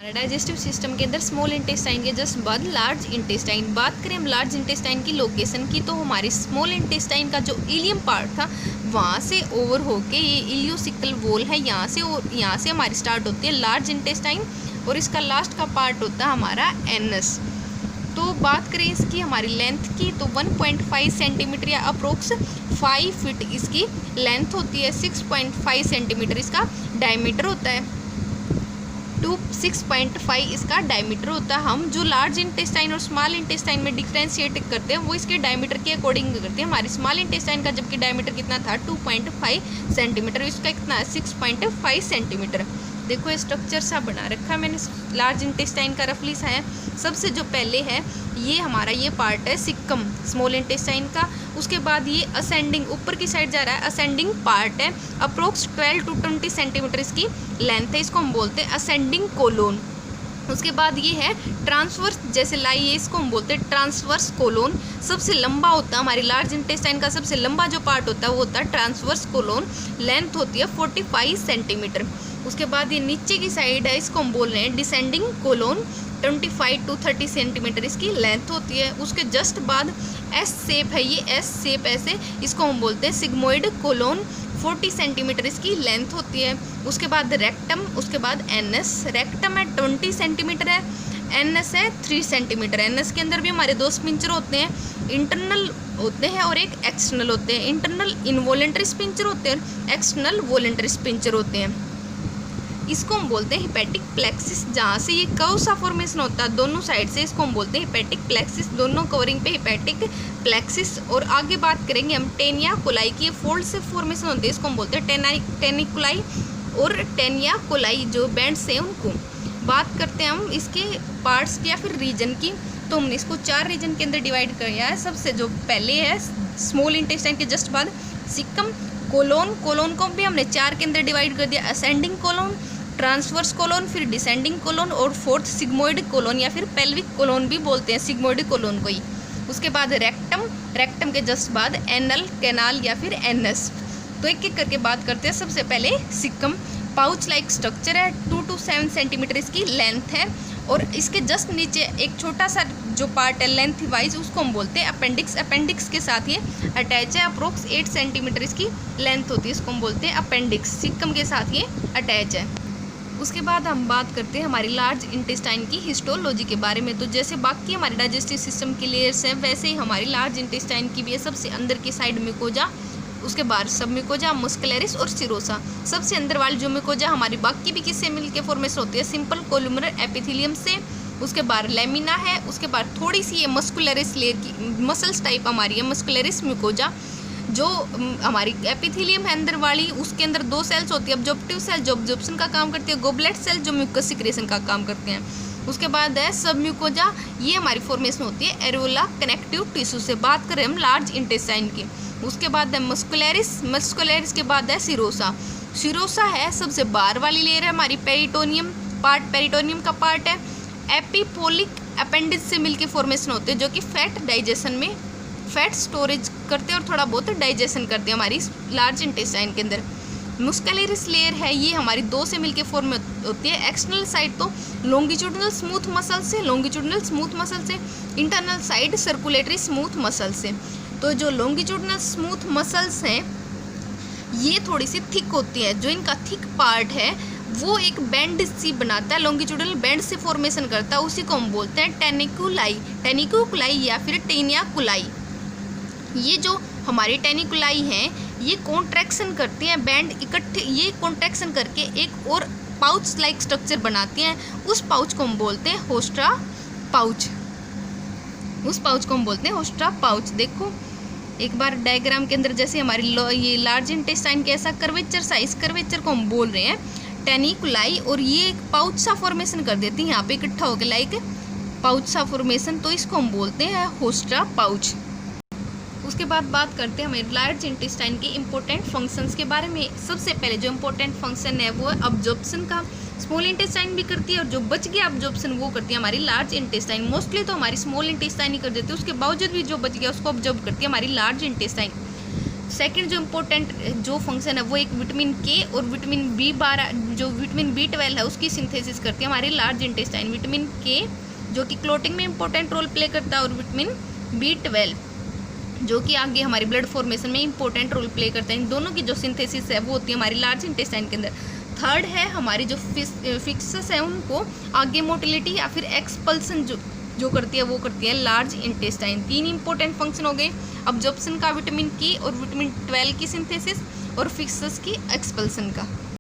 Digestive system के अंदर small intestine के जस्ट बाद लार्ज इंटेस्टाइन। बात करें हम लार्ज इंटेस्टाइन की लोकेशन की, तो हमारी स्मॉल इंटेस्टाइन का जो इलियम पार्ट था वहाँ से ओवर होके ये इलियोसिकल वॉल है, यहाँ से हमारी स्टार्ट होती है लार्ज इंटेस्टाइन और इसका लास्ट का पार्ट होता है हमारा एनस। तो बात करें इसकी हमारी लेंथ की, तो 1.5 सेंटीमीटर या अप्रोक्स 5 फीट इसकी लेंथ होती है। 6.5 सेंटीमीटर इसका डायमीटर होता है। 6.5 इसका डायमीटर होता है। हम जो लार्ज इंटेस्टाइन और स्मॉल इंटेस्टाइन में डिफ्रेंशिएट करते हैं वो इसके डायमीटर के अकॉर्डिंग करते हैं। हमारी स्मॉल इंटेस्टाइन का जबकि डायमीटर कितना था 2.5 सेंटीमीटर, इसका कितना है 6.5 सेंटीमीटर। देखो स्ट्रक्चर सा बना रखा है मैंने लार्ज इंटेस्टाइन का रफली सा है। सबसे जो पहले है ये हमारा ये पार्ट है सिक्कम स्मॉल इंटेस्टाइन का। उसके बाद ये असेंडिंग ऊपर की साइड जा रहा है, असेंडिंग पार्ट है। अप्रोक्स 12 to 20 सेंटीमीटर इसकी लेंथ है, इसको हम बोलते हैं असेंडिंग कोलोन। उसके बाद ये है ट्रांसवर्स, जैसे लाई है इसको हम बोलते हैं ट्रांसवर्स कोलोन। सबसे लंबा होता है हमारी लार्ज इंटेस्टाइन का सबसे लंबा जो पार्ट होता है वो होता है ट्रांसवर्स कोलोन, लेंथ होती है 45 सेंटीमीटर। उसके बाद ये नीचे की साइड है, इसको हम बोल रहे हैं डिसेंडिंग कोलोन, 25 to 30 सेंटीमीटर इसकी लेंथ होती है। उसके जस्ट बाद एस शेप है, ये एस शेप ऐसे, इसको हम बोलते हैं सिग्मोइड कोलोन, 40 सेंटीमीटर इसकी लेंथ होती है। उसके बाद रेक्टम, उसके बाद एनएस। रेक्टम है 20 सेंटीमीटर है, एनएस है 3 सेंटीमीटर। एनएस के अंदर भी हमारे दो स्पिंचर होते हैं, इंटरनल होते हैं और एक एक्सटर्नल होते हैं। इंटरनल इनवॉलेंटरी स्पिंचर होते हैं, एक्सटर्नल वॉलेंटरी स्पिंचर होते हैं। इसको हम बोलते हैं हिपैटिक प्लेक्सिस, जहाँ से ये कर्व सा फॉर्मेशन होता है दोनों साइड से, इसको हम बोलते हैं हिपैटिक प्लेक्सिस। दोनों कवरिंग पे हिपैटिक प्लेक्सिस। और आगे बात करेंगे हम टेनिया कोलाई की, फोल्ड से फॉर्मेशन होती है, इसको हम बोलते हैं टेनिकुलाई और टेनिया कोलाई, जो बैंड्स हैं उनको। बात करते हैं हम इसके पार्ट्स की या फिर रीजन की, तो हमने इसको 4 रीजन के अंदर डिवाइड किया है। सबसे जो पहले है स्मॉल इंटेस्टाइन के जस्ट बाद सिक्कम कोलोन। कोलोन को भी हमने 4 के अंदर डिवाइड कर दिया, असेंडिंग कोलोन, ट्रांसवर्स कोलोन, फिर डिसेंडिंग कोलोन और फोर्थ सिग्मोइड कोलोन या फिर पेल्विक कोलोन भी बोलते हैं सिग्मोइड कोलोन को ही। उसके बाद रेक्टम, रेक्टम के जस्ट बाद एनल, कैनाल या फिर एनस। तो एक एक करके बात करते हैं। सबसे पहले सिक्कम, पाउच लाइक स्ट्रक्चर है, 2 to 7 सेंटीमीटर इसकी लेंथ है और इसके जस्ट नीचे एक छोटा सा जो पार्ट है लेंथ वाइज उसको हम बोलते हैं अपेंडिक्स। अपेंडिक्स के साथ ये अटैच है, अप्रोक्स 8 सेंटीमीटर इसकी लेंथ होती है, इसको हम बोलते हैं अपेंडिक्स। सिक्कम के साथ ये अटैच है। उसके बाद हम बात करते हैं हमारी लार्ज इंटेस्टाइन की हिस्टोलॉजी के बारे में। तो जैसे बाकी हमारे डाइजेस्टिव सिस्टम की लेयर्स हैं वैसे ही हमारी लार्ज इंटेस्टाइन की भी है। सबसे अंदर की साइड म्यूकोजा, उसके बाद सब म्यूकोजा, मस्कुलरिस और सिरोसा। सबसे अंदर वाली जो म्यूकोजा हमारी बाकी भी किससे मिलकर फॉर्मेशन होती है, सिंपल कोलुमनर एपिथेलियम से। उसके बाद लेमिना है, उसके बाद थोड़ी सी ये मस्कुलरिस लेयर की मसल्स टाइप हमारी है मस्कुलरिस म्यूकोजा। जो हमारी एपिथेलियम है अंदर वाली, उसके अंदर 2 सेल्स होती है, ऑब्जॉर्प्टिव सेल जो ऑब्जॉर्प्शन का काम करती है, गोबलेट सेल जो म्यूकस सिक्रेशन का काम करते हैं। उसके बाद है सब म्यूकोजा, ये हमारी फॉर्मेशन होती है एरोला कनेक्टिव टिश्यू से। बात करें हम लार्ज इंटेस्टाइन की। उसके बाद है मस्कुलरिस, मस्कुलरिस के बाद है सिरोसा। सिरोसा है सबसे बाहर वाली लेयर है हमारी पेरिटोनियम पार्ट, पेरिटोनियम का पार्ट है। एपिपोलिक अपेंडिज से मिलके फॉर्मेशन होते हैं जो कि फैट डाइजेशन में फैट स्टोरेज करते हैं और थोड़ा बहुत डाइजेशन करते हैं हमारी लार्ज इंटेस्टाइन के अंदर। मस्कुलरिस लेयर है, ये हमारी 2 से मिलके फॉर्म होती है। एक्सटर्नल साइड तो लॉन्गिट्यूडिनल स्मूथ मसल से, लॉन्गिट्यूडिनल स्मूथ मसल से, internal side circulatory smooth muscle से। तो जो लॉन्गिट्यूडिनल स्मूथ मसल्स हैं ये थोड़ी सी थिक होती है, जो इनका थिक पार्ट है वो एक बैंड सी बनाता है, लॉन्गिट्यूडिनल बैंड से फॉर्मेशन करता है, उसी को हम बोलते हैं टेनिकुलाई, टेनिकुलाई या फिर टेनियाकुलाई। ये जो हमारी टेनिकुलाई हैं ये कॉन्ट्रैक्शन करती हैं, बैंड इकट्ठे ये कॉन्ट्रैक्शन करके एक और पाउच लाइक स्ट्रक्चर बनाती हैं। उस पाउच को हम बोलते हैं होस्ट्रा पाउच, उस पाउच को हम बोलते हैं होस्ट्रा पाउच। देखो एक बार डायग्राम के अंदर जैसे हमारी ये लार्ज इंटेस्टाइन के ऐसा कर्वेचर सा, इस कर्वेचर को हम बोल रहे हैं टेनिकुलाई, और ये एक पाउच सा फॉर्मेशन कर देती है यहाँ पे इकट्ठा होकर लाइक पाउच सा फॉर्मेशन, तो इसको हम बोलते हैं होस्ट्रा पाउच। उसके बाद बात करते हैं हमें लार्ज इंटेस्टाइन के इंपॉर्टेंट फंक्शंस के बारे में। सबसे पहले जो इंपॉर्टेंट फंक्शन है वो है अब्जॉर्प्शन का, स्मॉल इंटेस्टाइन भी करती है और जो बच गया अब्जॉर्प्शन वो करती है हमारी लार्ज इंटेस्टाइन। मोस्टली तो हमारी स्मॉल इंटेस्टाइन ही कर देती है, उसके बावजूद भी जो बच गया उसको अब्जॉर्ब करती है हमारी लार्ज इंटेस्टाइन। सेकंड जो इम्पोर्टेंट जो फंक्शन है वो एक विटामिन के और विटामिन B12 जो विटामिन B12 है उसकी सिंथेसिस करती है हमारी लार्ज इंटेस्टाइन। विटामिन के जो कि क्लोटिंग में इंपॉर्टेंट रोल प्ले करता है और विटामिन B12 जो कि आगे हमारी ब्लड फॉर्मेशन में इंपॉर्टेंट रोल प्ले करते हैं। इन दोनों की जो सिंथेसिस है वो होती है हमारी लार्ज इंटेस्टाइन के अंदर। थर्ड है हमारी जो फिक्सेस है उनको आगे मोटिलिटी या फिर एक्सपल्सन जो करती है वो करती है लार्ज इंटेस्टाइन। 3 इंपॉर्टेंट फंक्शन हो गए अब्जॉर्प्शन का विटामिन के और विटामिन 12 की सिंथेसिस और फिक्सेस की एक्सपल्सन का।